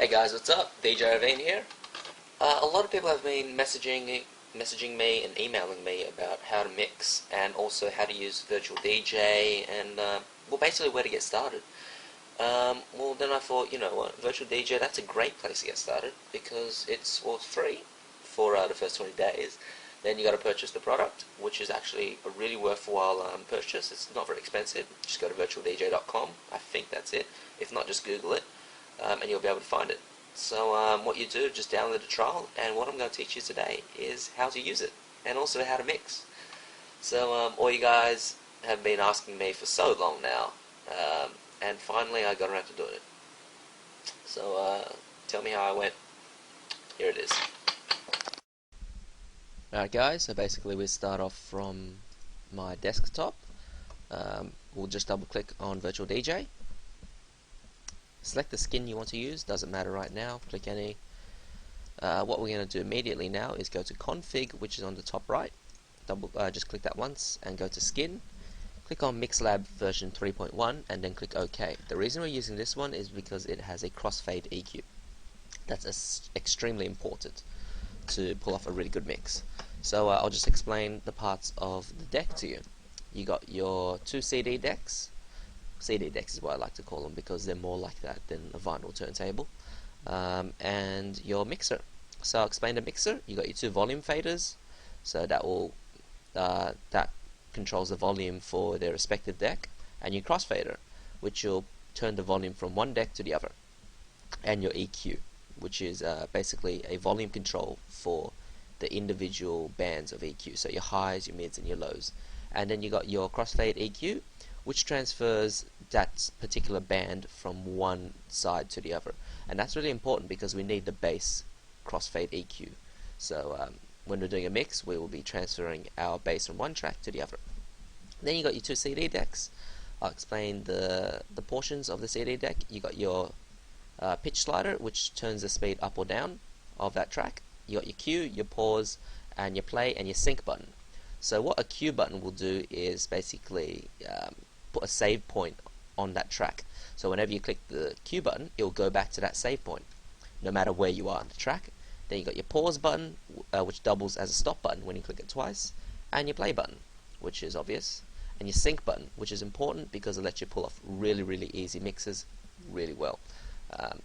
Hey guys, what's up? DJ Irvine here. A lot of people have been messaging me and emailing me about how to mix and also how to use Virtual DJ and well, basically where to get started. Well, then I thought, you know what, Virtual DJ, that's a great place to get started because it's free for the first 20 days. Then you got to purchase the product, which is actually a really worthwhile purchase. It's not very expensive. Just go to virtualdj.com. I think that's it. If not, just Google it. And you'll be able to find it. So what you do, just download the trial, and what I'm going to teach you today is how to use it, and also how to mix. So all you guys have been asking me for so long now, and finally I got around to doing it. So tell me how I went. Here it is. Alright guys, so basically we start off from my desktop. We'll just double click on Virtual DJ. Select the skin you want to use, doesn't matter right now, click any. What we're going to do immediately now is go to config, which is on the top right. Just click that once and go to skin. Click on MixLab version 3.1 and then click OK. The reason we're using this one is because it has a crossfade EQ. That's extremely important to pull off a really good mix. So I'll just explain the parts of the deck to you. You got your two CD decks. CD decks is what I like to call them because they're more like that than a vinyl turntable, and your mixer. So I'll explain the mixer. You got your two volume faders, so that controls the volume for their respective deck, and your crossfader, which will turn the volume from one deck to the other, and your EQ, which is basically a volume control for the individual bands of EQ, so your highs, your mids, and your lows. And then you got your crossfade EQ, which transfers that particular band from one side to the other. And that's really important because we need the bass crossfade EQ. So when we're doing a mix, we will be transferring our bass from one track to the other. Then you got your two CD decks. I'll explain the portions of the CD deck. You got your pitch slider, which turns the speed up or down of that track. You got your cue, your pause, and your play, and your sync button. So what a cue button will do is basically put a save point on that track. So whenever you click the cue button, it will go back to that save point, no matter where you are on the track. Then you got your pause button, which doubles as a stop button when you click it twice, and your play button, which is obvious, and your sync button, which is important because it lets you pull off really easy mixes really well.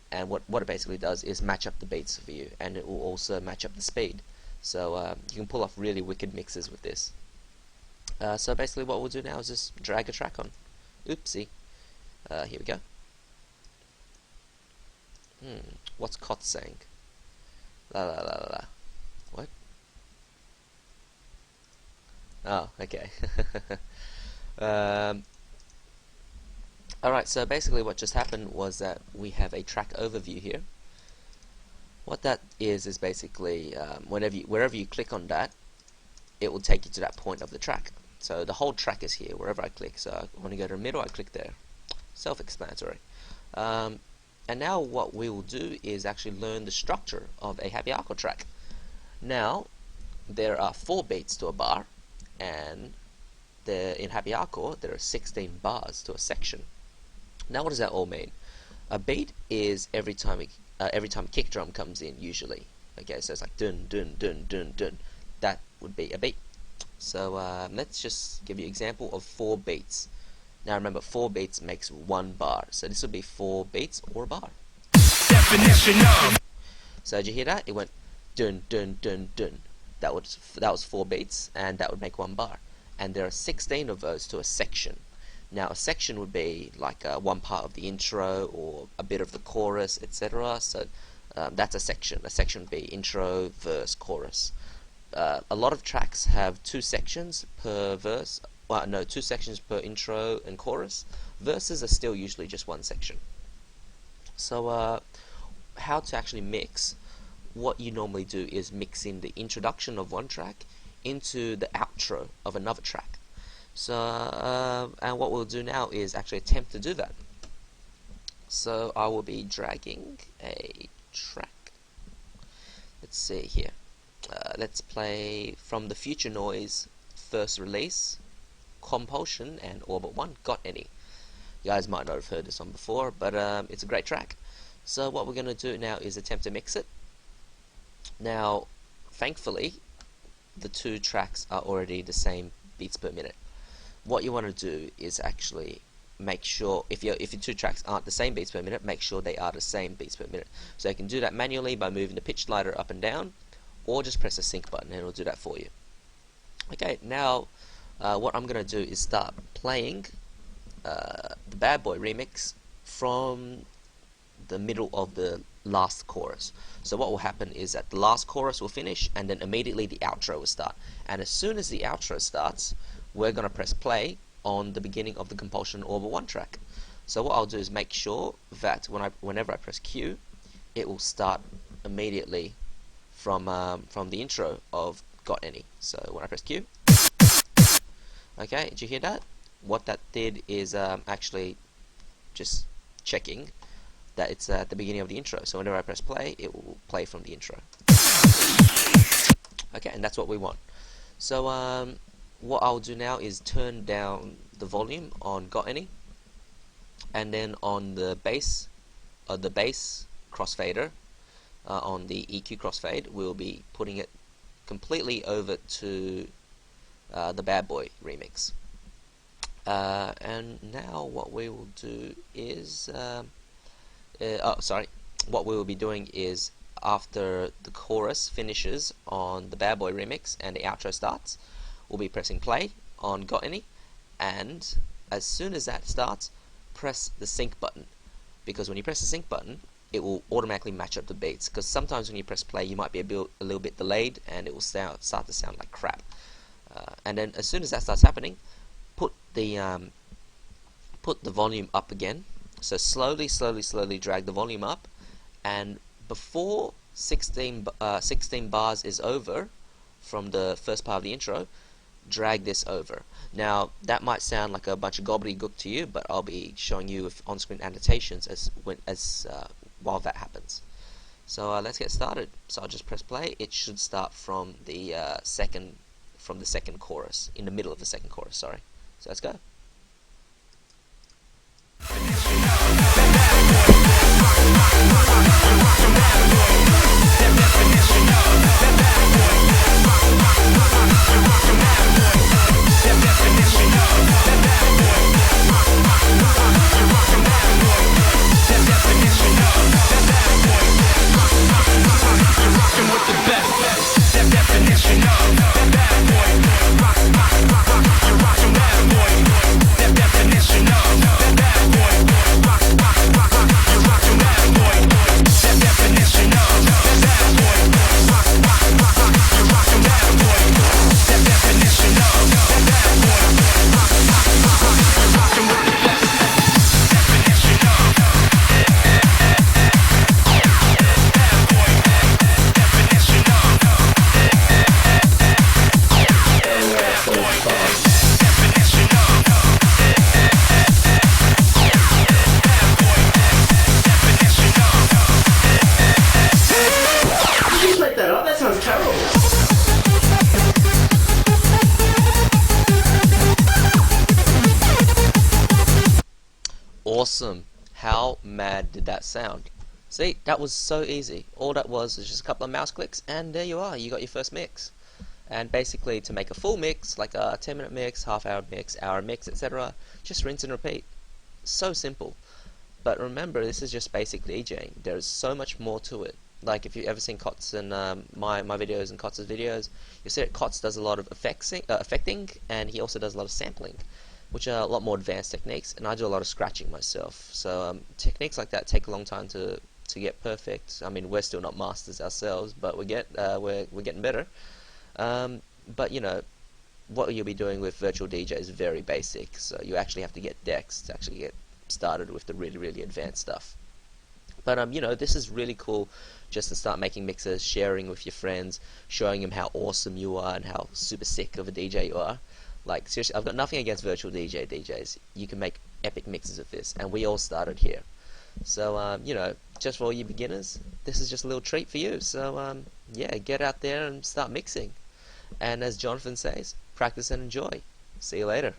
And what it basically does is match up the beats for you, and it will also match up the speed. So you can pull off really wicked mixes with this. So basically what we'll do now is just drag a track on. Oopsie. Here we go. What's Cot saying? La la la la. What? Oh, okay. Alright, so basically what just happened was that we have a track overview here. What that is basically wherever you click on that, it will take you to that point of the track. So the whole track is here wherever I click. So I want to go to the middle, I click there. Self-explanatory. And now what we will do is actually learn the structure of a happy hardcore track. Now there are 4 beats to a bar, and in happy hardcore there are 16 bars to a section. Now what does that all mean? A beat is every time kick drum comes in usually. Okay, so it's like dun dun dun dun dun. That would be a beat. So let's just give you an example of 4 beats. Now remember, 4 beats makes 1 bar. So this would be 4 beats or a bar. Definition of. So did you hear that? It went dun dun dun dun. That was 4 beats, and that would make 1 bar. And there are 16 of those to a section. Now a section would be like one part of the intro or a bit of the chorus, etc. So that's a section. A section would be intro, verse, chorus. A lot of tracks have 2 sections per verse. Well, no, 2 sections per intro and chorus. Verses are still usually just 1 section. So how to actually mix? What you normally do is mix in the introduction of one track into the outro of another track. So and what we'll do now is actually attempt to do that. So I will be dragging a track. Let's see here. Let's play from the Future Noise first release, Compulsion and Orbit 1, Got Any. You guys might not have heard this one before, but it's a great track. So what we're going to do now is attempt to mix it. Now, thankfully, the two tracks are already the same beats per minute. What you want to do is actually make sure, if your two tracks aren't the same beats per minute, make sure they are the same beats per minute. So you can do that manually by moving the pitch slider up and down, or just press the sync button and it'll do that for you. Okay, now what I'm going to do is start playing the Bad Boy remix from the middle of the last chorus. So what will happen is that the last chorus will finish, and then immediately the outro will start. And as soon as the outro starts, we're going to press play on the beginning of the Compulsion Orbit 1 track. So what I'll do is make sure that whenever I press Q, it will start immediately from the intro of Got Any. So when I press Q, okay, did you hear that? What that did is actually just checking that it's at the beginning of the intro. So whenever I press play, it will play from the intro. Okay, and that's what we want. So what I'll do now is turn down the volume on Got Any, and then on the bass crossfader, on the EQ crossfade, we'll be putting it completely over to the Bad Boy remix. And now what we will do is what we will be doing is, after the chorus finishes on the Bad Boy remix and the outro starts, we'll be pressing play on Got Any, and as soon as that starts, press the sync button, because when you press the sync button, it will automatically match up the beats, because sometimes when you press play you might be a little bit delayed and it will start to sound like crap. And then as soon as that starts happening, put the volume up again. So slowly drag the volume up, and before 16 bars is over from the first part of the intro, drag this over. Now that might sound like a bunch of gobbledygook to you, but I'll be showing you with on-screen annotations while that happens. So let's get started. So I'll just press play. It should start from the second chorus, in the middle of the second chorus. Sorry. So let's go. Awesome. How mad did that sound? See, that was so easy. All that was just a couple of mouse clicks, and there you are. You got your first mix. And basically, to make a full mix, like a 10-minute mix, half-hour mix, hour mix, etc., just rinse and repeat. So simple. But remember, this is just basic DJing. There's so much more to it. Like, if you've ever seen Kotz and my videos and Kotz's videos, you'll see that Kotz does a lot of affecting, and he also does a lot of sampling, which are a lot more advanced techniques, and I do a lot of scratching myself. So techniques like that take a long time to get perfect. I mean, we're still not masters ourselves, but we're getting better. But you know, what you'll be doing with virtual DJ is very basic. So you actually have to get decks to actually get started with the really advanced stuff. But you know, this is really cool, just to start making mixes, sharing with your friends, showing them how awesome you are and how super sick of a DJ you are. Like, seriously, I've got nothing against virtual DJs. You can make epic mixes of this, and we all started here. So, you know, just for all you beginners, this is just a little treat for you. So, yeah, get out there and start mixing. And as Jonathan says, practice and enjoy. See you later.